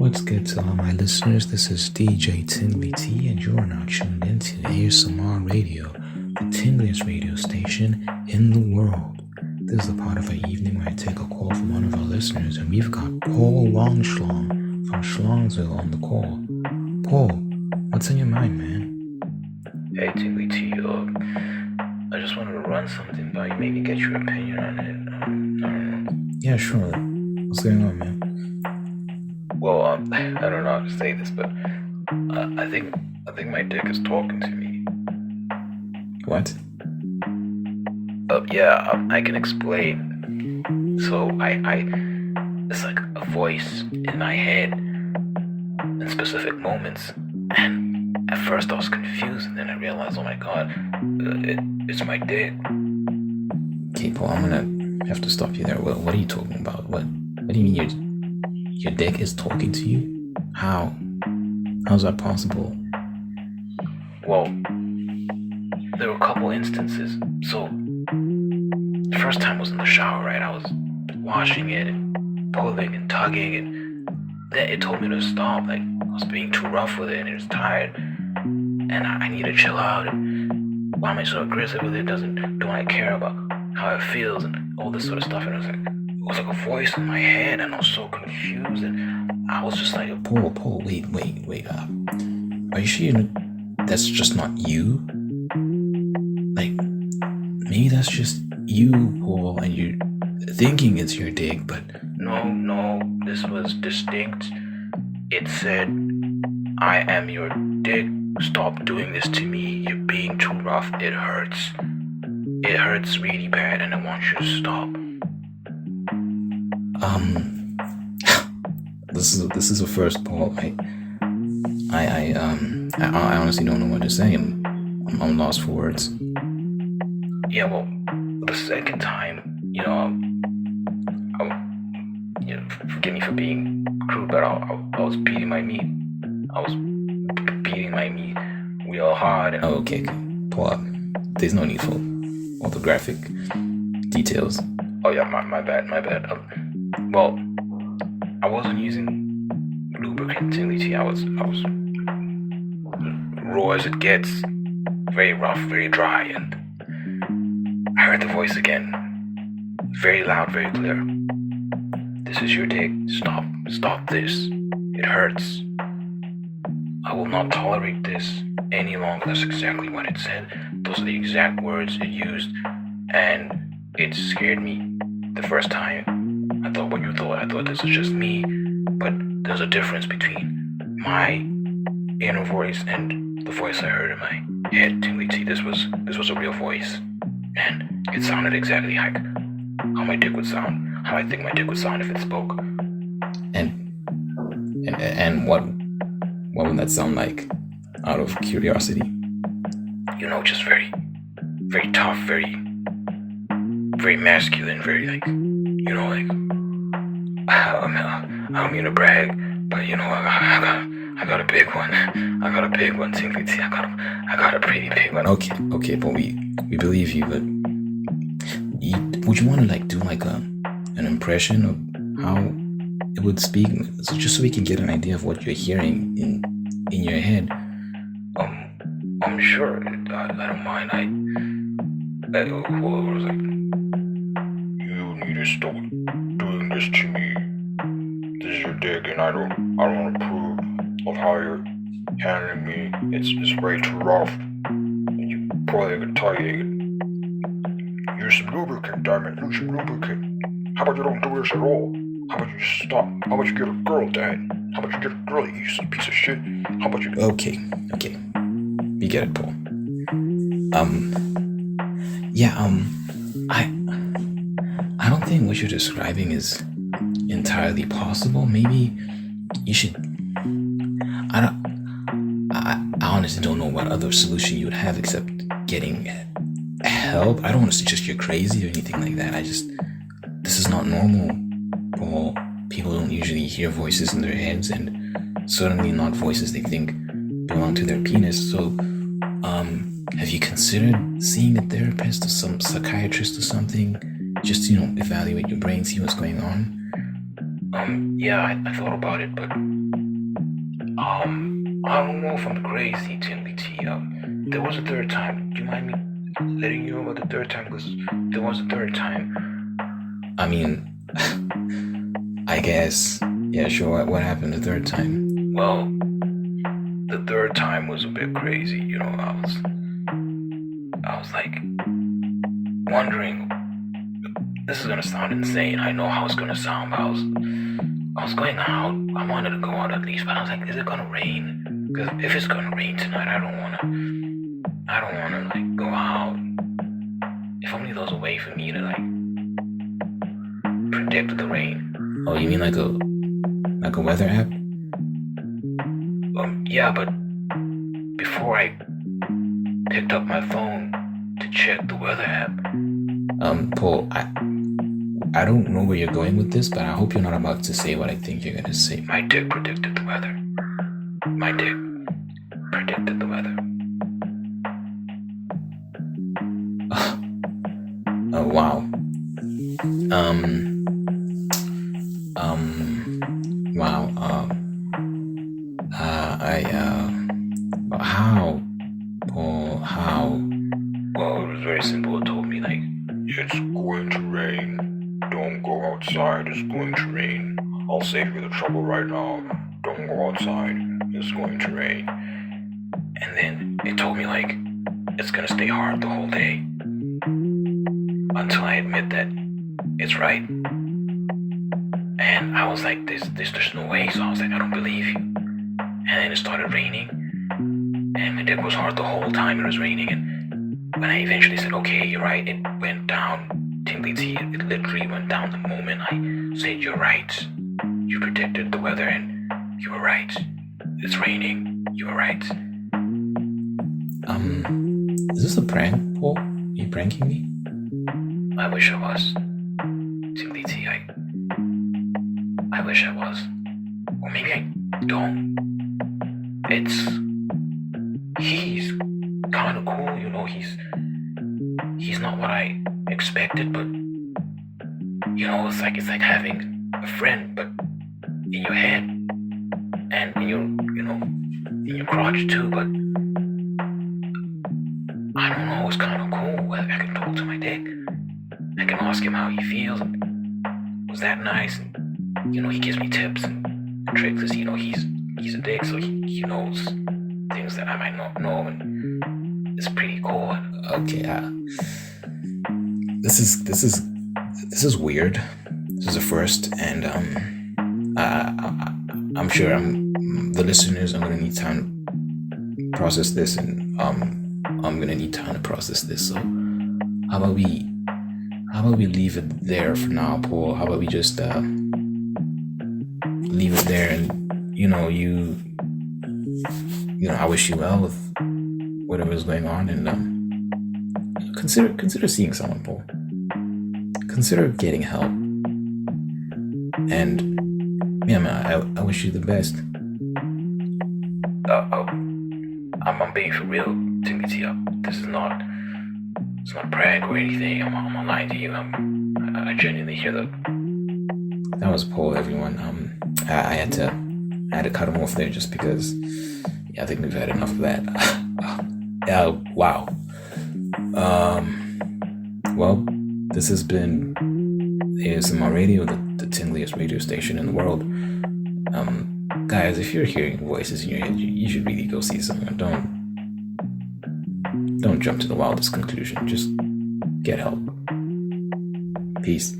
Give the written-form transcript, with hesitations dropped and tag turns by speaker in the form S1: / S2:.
S1: What's good to all my listeners? This is DJ Tingley T, and you are now tuned into ASMR Radio, the tingliest radio station in the world. This is the part of our evening where I take a call from one of our listeners, and we've got Paul Longschlong from Schlongsville on the call. Paul, what's in your mind, man?
S2: Hey, Tingley T, I just wanted to run something by you, maybe get your opinion on it. I don't know.
S1: Yeah, sure. What's going on, man?
S2: Well, I don't know how to say this, but I think my dick is talking to me.
S1: What?
S2: Yeah, I can explain. So it's like a voice in my head in specific moments, and at first I was confused, and then I realized, oh my god, it's my dick.
S1: Okay, Paul, I'm gonna have to stop you there. What are you talking about? What do you mean your dick is talking to you? How? How's that possible?
S2: Well, there were a couple instances. So, the first time was in the shower, right? I was washing it and pulling and tugging, and then it told me to stop. Like, I was being too rough with it, and it was tired, and I need to chill out. And why am I so aggressive with it? Don't I care about how it feels and all this sort of stuff? And it was like a voice in my head, and I was so confused, and I was just like,
S1: Paul, wait. Are you sure that's just not you? Like, maybe that's just you, Paul, and you're thinking it's your dick, but
S2: no, this was distinct. It said, I am your dick. Stop doing this to me. You're being too rough. It hurts. It hurts really bad, and I want you to stop.
S1: This is a first, Paul. I honestly don't know what to say. I'm lost for words.
S2: Yeah, well, the second time, forgive me for being crude, but I was beating my meat. I was beating my meat real hard. And
S1: okay, pull up. There's no need for all the graphic details.
S2: Oh yeah, my bad. Well, I wasn't using lubricant, Tingley T. I was raw as it gets, very rough, very dry, and I heard the voice again, very loud, very clear. This is your dick. Stop this. It hurts. I will not tolerate this any longer. That's exactly what it said. Those are the exact words it used, and it scared me the first time. I thought what you thought. I thought this was just me, but there's a difference between my inner voice and the voice I heard in my head. Tingley T, this was a real voice, and it sounded exactly like how my dick would sound, how I think my dick would sound if it spoke.
S1: And what would that sound like? Out of curiosity.
S2: Just very, very tough, very, very masculine, very like. I don't mean to brag, but I got a big one. I got a big one, Tingley T. I got a pretty big one.
S1: Okay, but we believe you, but would you want to do an impression of how it would speak, just so we can get an idea of what you're hearing in your head?
S2: I'm sure. I don't mind. What was it? You need to stop doing this to me. This is your dick, and I don't approve of how you're handling me. It's way too rough. And you probably could tell you. Use some lubricant, damn it. Use some lubricant. How about you don't do this at all? How about you just stop? How about you get a girl, Dad? How about you get a girl, you useless piece of shit? How about you...
S1: Okay. We get it, Paul. I don't think what you're describing is entirely possible. Maybe you should... I honestly don't know what other solution you would have except getting help. I don't want to suggest you're crazy or anything like that. This is not normal, Paul. People don't usually hear voices in their heads, and certainly not voices they think belong to their penis. So, have you considered seeing a therapist or some psychiatrist or something? Just, evaluate your brain, see what's going on?
S2: Yeah, I thought about it, but I don't know if I'm crazy, Tinley T. There was a third time. Do you mind me letting you know about the third time? Because there was a third time.
S1: I mean, I guess. Yeah, sure. What happened the third time?
S2: Well, the third time was a bit crazy. You know, I was like wondering. This is gonna sound insane. I know how it's gonna sound, but I was going out. I wanted to go out at least, but I was like, is it gonna rain? Because if it's gonna rain tonight, I don't wanna like go out. If only there was a way for me to like predict the rain.
S1: Oh, you mean like a weather app?
S2: Yeah, but before I picked up my phone to check the weather app.
S1: Paul, I don't know where you're going with this, but I hope you're not about to say what I think you're gonna say.
S2: My dick predicted the weather. My dick predicted the weather.
S1: Oh, wow. Wow. How? Paul, how?
S2: Well, it was very simple. It told me, like, it's going to rain. Don't go outside. It's going to rain. I'll save you the trouble right now. Don't go outside. It's going to rain. And then it told me, like, it's gonna stay hard the whole day. Until I admit that it's right. And I was like, there's no way. So I was like, I don't believe you. And then it started raining. And my dick was hard the whole time it was raining. And when I eventually said, okay, you're right, it went down. Tingly T, it literally went down the moment I said, you're right. You predicted the weather and you were right. It's raining. You were right.
S1: Is this a prank, Paul? Are you pranking me?
S2: I wish I was. Tingly T, I wish I was. Or maybe I don't. He's kind of cool, you know, he's not what I expected, but, you know, it's like having a friend, but in your head, and in your, you know, in your crotch too, but I don't know, it's kind of cool. I can talk to my dick. I can ask him how he feels, and was that nice, and, you know, he gives me tips and tricks, because, you know, he's a dick, so he knows things that I might not know, and it's pretty cool.
S1: Okay, this is weird. This is a first, and I'm sure the listeners are gonna need time to process this, and I'm gonna need time to process this. So how about we leave it there for now, Paul? How about we just leave it there, and you know, I wish you well with whatever's going on, and consider seeing someone, Paul. Consider getting help, and yeah, man, I wish you the best.
S2: I'm being for real, Timothy. This is not, it's not a prank or anything. I'm not lying to you. I genuinely hear
S1: that was Paul, everyone. I had to cut him off there just because. Yeah, I think we've had enough of that. Wow. Well, this has been ASMR Radio, the tingliest radio station in the world. Guys, if you're hearing voices in your head, you should really go see someone. Don't jump to the wildest conclusion. Just get help. Peace.